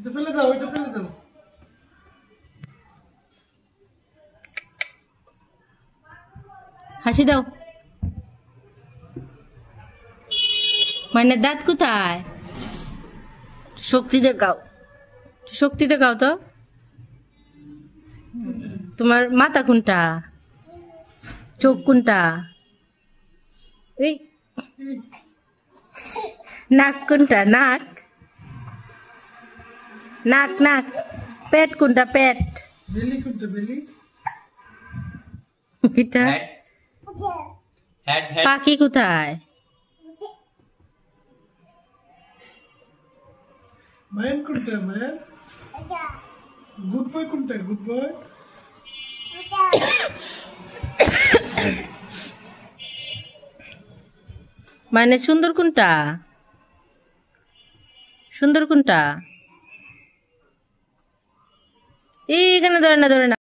এটা ফেলে দাও, এটা ফেলে দাও। হাসি দাও। মানে দাঁত কোথায়? শক্তি দেখাও, শক্তি দেখাও তো। তোমার মাথা কোনটা? চোখ কোনটা? এই নাক কোনটা? নাক নাক নাক। পেট কোনটা? পেট। বেলি কোনটা? বেলি। এটা हेड हेड পাখি কোথায়? মায়ান কোনটা? মায়ান। গুড বয় কোনটা? Good boy. মানে সুন্দর কোনটা? সুন্দর কোনটা? এইখানে ধরে না, ধরে না।